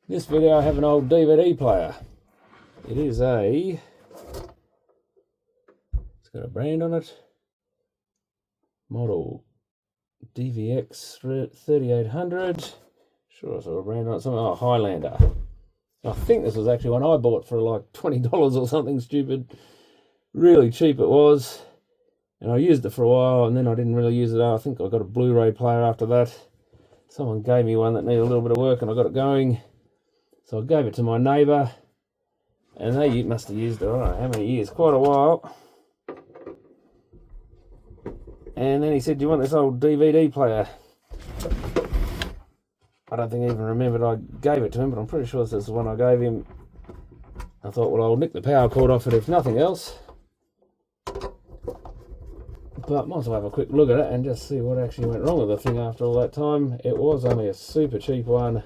This video I have an old DVD player. It is it's got a brand on it. Model DVX 3800. Sure I saw a brand on it, something like Highlander. I think this was actually one I bought for like $20 or something stupid. Really cheap it was. And I used it for a while and then I didn't really use it. I think I got a Blu-ray player after that. Someone gave me one that needed a little bit of work and I got it going. So I gave it to my neighbour, and they must have used it, I don't know how many years, quite a while. And then he said, do you want this old DVD player? I don't think I even remembered I gave it to him, but I'm pretty sure this is the one I gave him. I thought, well, I'll nick the power cord off it if nothing else. But might as well have a quick look at it and just see what actually went wrong with the thing after all that time. It was only a super cheap one.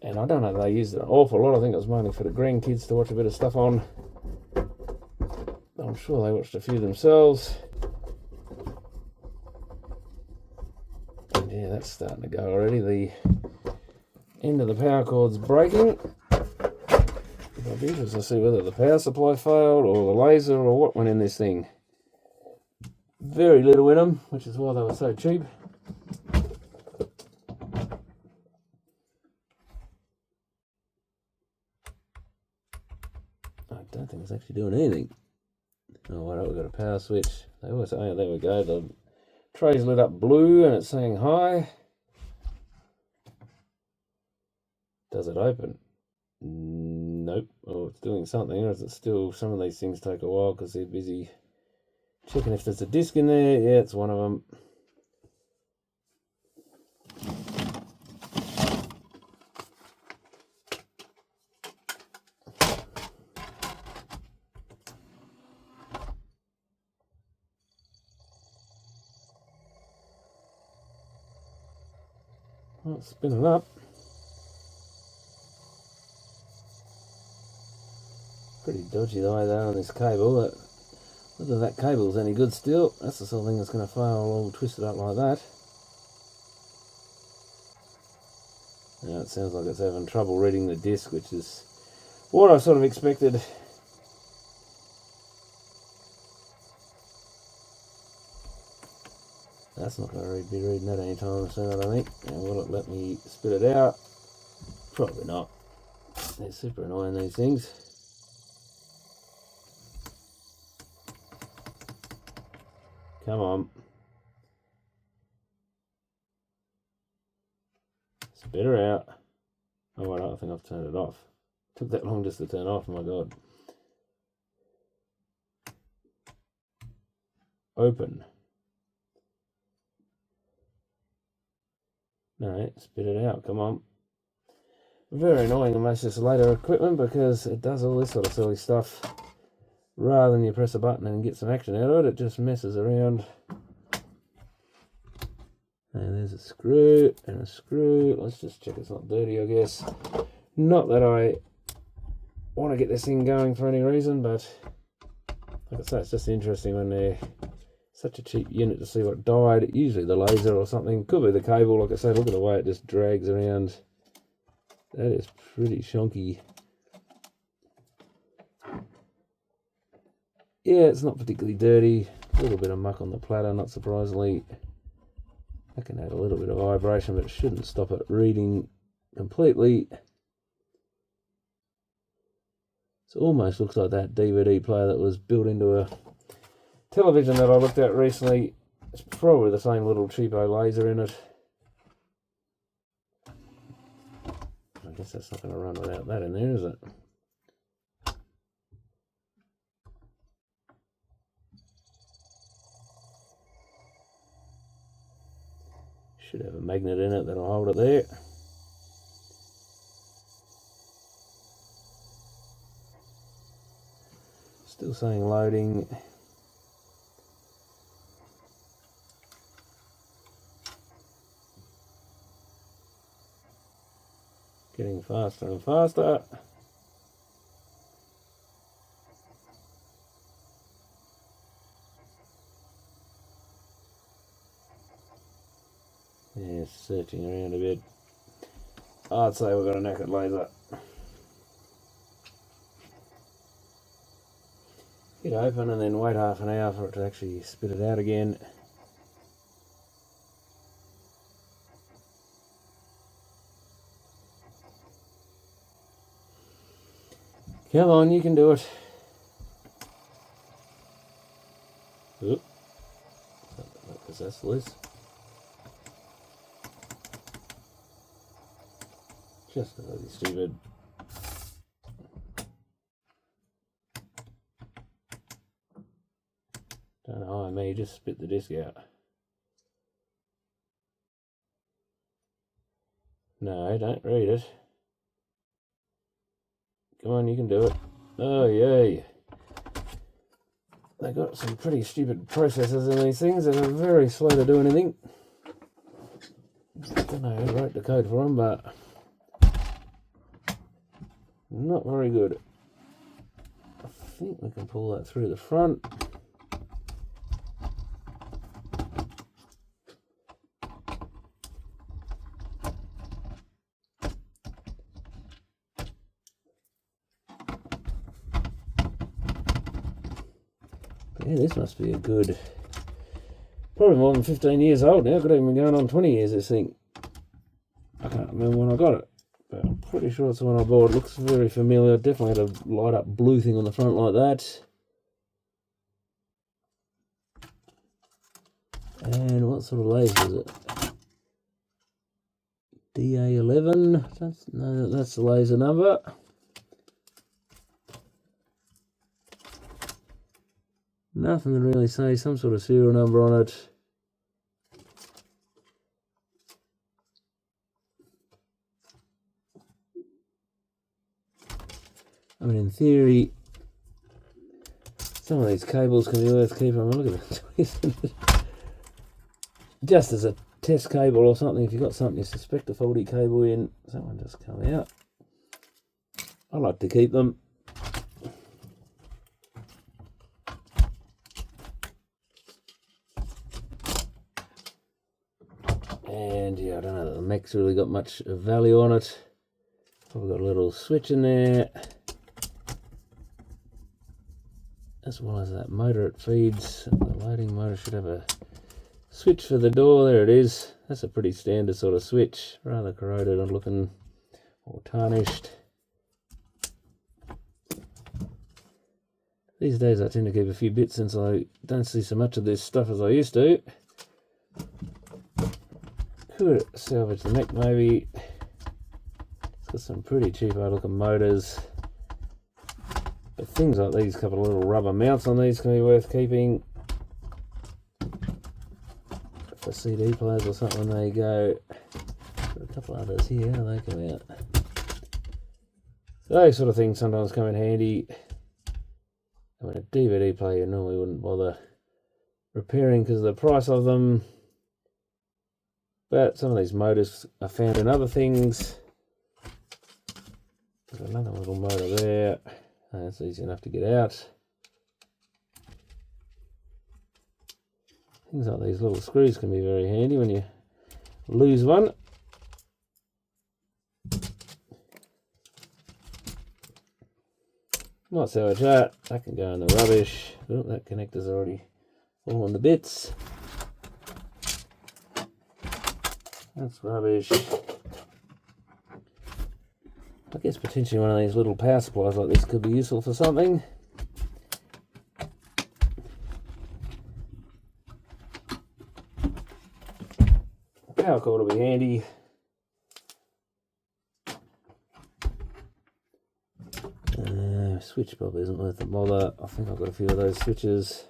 And I don't know if they used it an awful lot. I think it was mainly for the grandkids to watch a bit of stuff on. I'm sure they watched a few themselves. And yeah, that's starting to go already. The end of the power cord's breaking. I'll be interested to see whether the power supply failed or the laser or what went in this thing. Very little in them, which is why they were so cheap. I don't think it's actually doing anything. Oh, well, we've got a power switch. They always say, oh, there we go. The tray's lit up blue and it's saying hi. Does it open? Nope. Oh, it's doing something, or is it still? Some of these things take a while because they're busy checking if there's a disc in there. Yeah, it's one of them. Well, it's spinning up. Pretty dodgy the way they're on this cable. Whether that cable's any good still, that's the sort of thing that's going to fail all twisted up like that. Now it sounds like it's having trouble reading the disc, which is what I sort of expected. That's not going to be reading that anytime soon, I don't think. And will it let me spit it out? Probably not. They're super annoying, these things. Come on. Spit her out. Oh, wait, I think I've turned it off. Took that long just to turn off, my God. Open. No, spit it out, come on. Very annoying on most of this later equipment because it does all this sort of silly stuff. Rather than you press a button and get some action out of it, it just messes around. And there's a screw and a screw. Let's just check it's not dirty, I guess. Not that I want to get this thing going for any reason, but like I say, it's just interesting when they're such a cheap unit to see what died. Usually the laser or something. Could be the cable. Like I say, look at the way it just drags around. That is pretty shonky. Yeah, it's not particularly dirty. A little bit of muck on the platter, not surprisingly. That can add a little bit of vibration, but it shouldn't stop it reading completely. It almost looks like that DVD player that was built into a television that I looked at recently. It's probably the same little cheapo laser in it. I guess that's not going to run without that in there, is it? Should have a magnet in it that'll hold it there. Still saying loading. Getting faster and faster. Yeah, searching around a bit. I'd say we've got a naked laser. Hit open and then wait half an hour for it to actually spit it out again. Come on, you can do it. Oop. Because that's loose. Just really stupid. Don't know, I may just spit the disc out. No, don't read it. Come on, you can do it. Oh, yay. They got some pretty stupid processors in these things that are very slow to do anything. I don't know who wrote the code for them, but not very good. I think we can pull that through the front. Yeah, this must be a good, probably more than 15 years old now. Could even be going on 20 years, this thing. I can't remember when I got it, but I'm pretty sure it's the one I bought. It looks very familiar. Definitely had a light up blue thing on the front like that. And what sort of laser is it? DA11. That's the laser number. Nothing to really say, some sort of serial number on it. I mean, in theory, some of these cables can be worth keeping. I mean, look at it. Just as a test cable or something, if you've got something you suspect a faulty cable in, someone just come out. I like to keep them. And yeah, I don't know that the mech's really got much value on it. Probably got a little switch in there, as well as that motor it feeds. The loading motor should have a switch for the door. There it is. That's a pretty standard sort of switch. Rather corroded and looking or tarnished. These days I tend to keep a few bits since I don't see so much of this stuff as I used to. Could salvage the mech maybe. It's got some pretty cheapo looking motors. But things like these, couple of little rubber mounts on these can be worth keeping. For CD players or something, there you go. Got a couple others here, how they come out. Those sort of things sometimes come in handy. I mean, a DVD player you normally wouldn't bother repairing because of the price of them. But some of these motors are found in other things. There's another little motor there. That's easy enough to get out. Things like these little screws can be very handy when you lose one. Might salvage that. That can go in the rubbish. Oh, that connector's already fallen to bits. That's rubbish. I guess potentially one of these little power supplies like this could be useful for something. Power cord will be handy. Switch probably isn't worth the bother. I think I've got a few of those switches.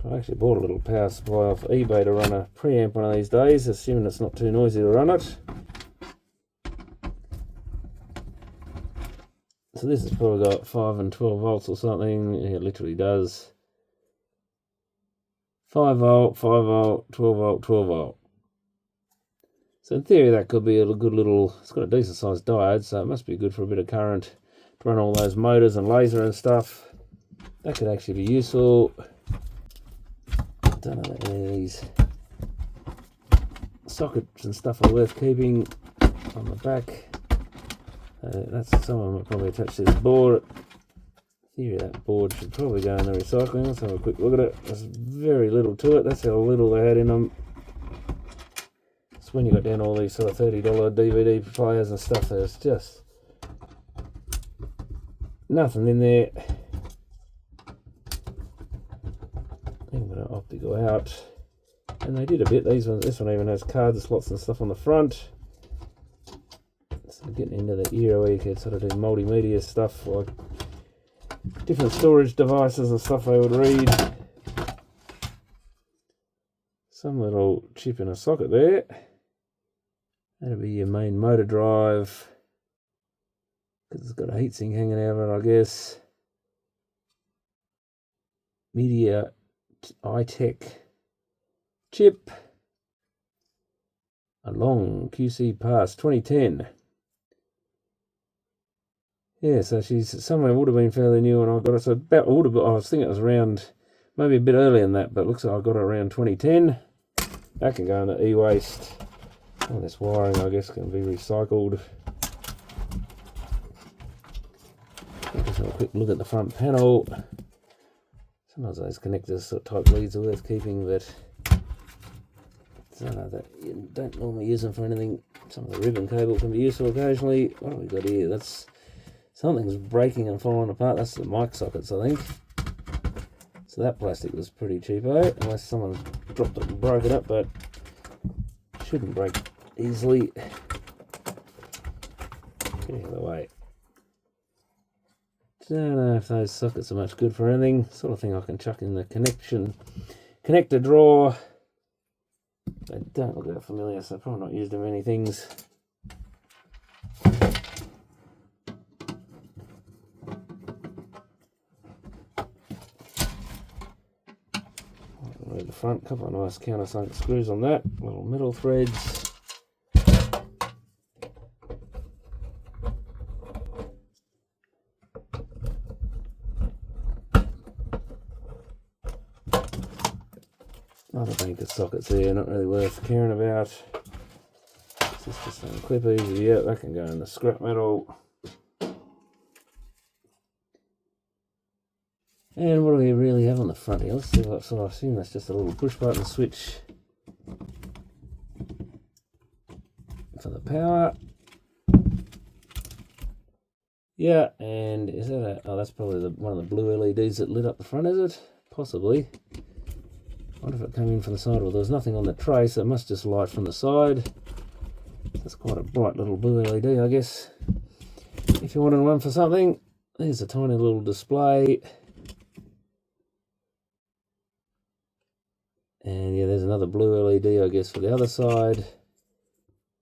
I actually bought a little power supply off eBay to run a preamp one of these days, assuming it's not too noisy to run it. So this has probably got 5 and 12 volts or something. Yeah, it literally does. 5 volt, 5 volt, 12 volt, 12 volt. So in theory that could be a good little, it's got a decent sized diode, so it must be good for a bit of current to run all those motors and laser and stuff. That could actually be useful. I don't know that any of these sockets and stuff are worth keeping on the back. That's some of them are probably attached to this board. Theory that board should probably go in the recycling. Let's have a quick look at it. There's very little to it. That's how little they had in them. It's when you got down all these sort of $30 DVD players and stuff, there's just nothing in there. Even got an optical out. And they did a bit. This one even has card slots and stuff on the front. So getting into the era where you could sort of do multimedia stuff, like different storage devices and stuff they would read. Some little chip in a socket there. That'll be your main motor drive. Because it's got a heatsink hanging out of it, I guess. Media iTech chip. A long QC pass 2010. Yeah, so she's somewhere would have been fairly new when I got it. So about I was thinking it was around maybe a bit earlier than that, but it looks like I got it around 2010. That can go into e-waste. Oh, this wiring I guess can be recycled. Just have a quick look at the front panel. Sometimes those connectors sort of type leads are worth keeping, but I don't know that you don't normally use them for anything. Some of the ribbon cable can be useful occasionally. What have we got here? That's something's breaking and falling apart. That's the mic sockets, I think. So that plastic was pretty cheapo, unless someone dropped it and broke it up, but it shouldn't break easily. Get out of the way. Don't know if those sockets are much good for anything. Sort of thing I can chuck in the connector drawer. They don't look that familiar, so I've probably not used them in many things. Right at the front, couple of nice countersunk screws on that, little metal threads. Not a bank of sockets there, not really worth caring about. It's just some clippers, yeah, that can go in the scrap metal. And what do we really have on the front here? Let's see what, so I assume that's just a little push button switch for the power. Yeah, and is that a, oh that's probably one of the blue LEDs that lit up the front, is it? Possibly. I wonder if it came in from the side. Well, there was nothing on the tray, so it must just light from the side. That's quite a bright little blue LED, I guess. If you wanted one for something, there's a tiny little display. And yeah, there's another blue LED, I guess, for the other side.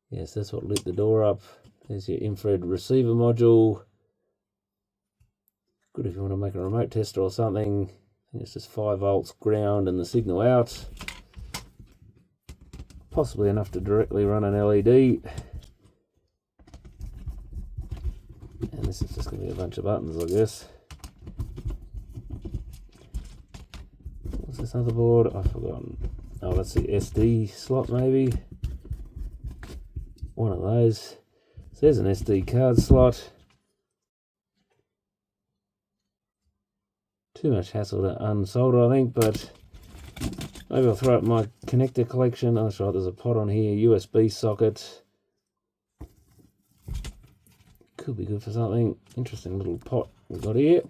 Yes, that's what lit the door up. There's your infrared receiver module. Good if you want to make a remote tester or something. It's just 5 volts ground and the signal out. Possibly enough to directly run an LED. And this is just going to be a bunch of buttons, I guess. What's this other board? I've forgotten. Oh, that's the SD slot maybe. One of those. So there's an SD card slot. Too much hassle to unsolder, I think, but maybe I'll throw up my connector collection. Oh, that's right, there's a pot on here, USB socket. Could be good for something. Interesting little pot we've got here.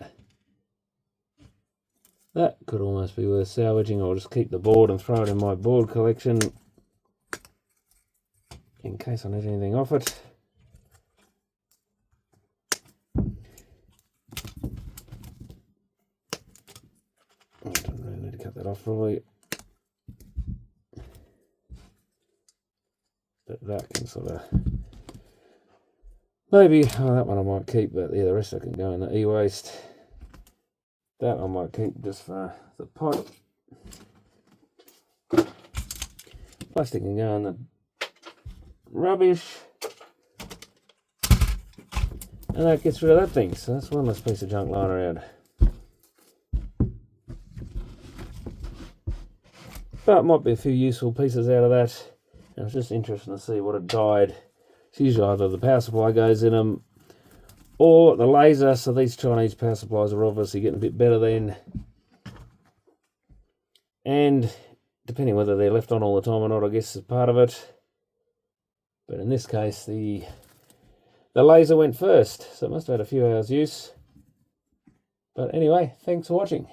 That could almost be worth salvaging. I'll just keep the board and throw it in my board collection in case I need anything off it. I don't really need to cut that off probably. But that can sort of maybe, oh, that one I might keep, but yeah, the rest I can go in the e-waste. That I might keep just for the pot. Plastic can go in the rubbish. And that gets rid of that thing, so that's one less piece of junk lying around. But might be a few useful pieces out of that. It was just interesting to see what had died. It's usually either the power supply goes in them or the laser, so these Chinese power supplies are obviously getting a bit better then. And depending whether they're left on all the time or not, I guess is part of it. But in this case, the laser went first, so it must have had a few hours use. But anyway, thanks for watching.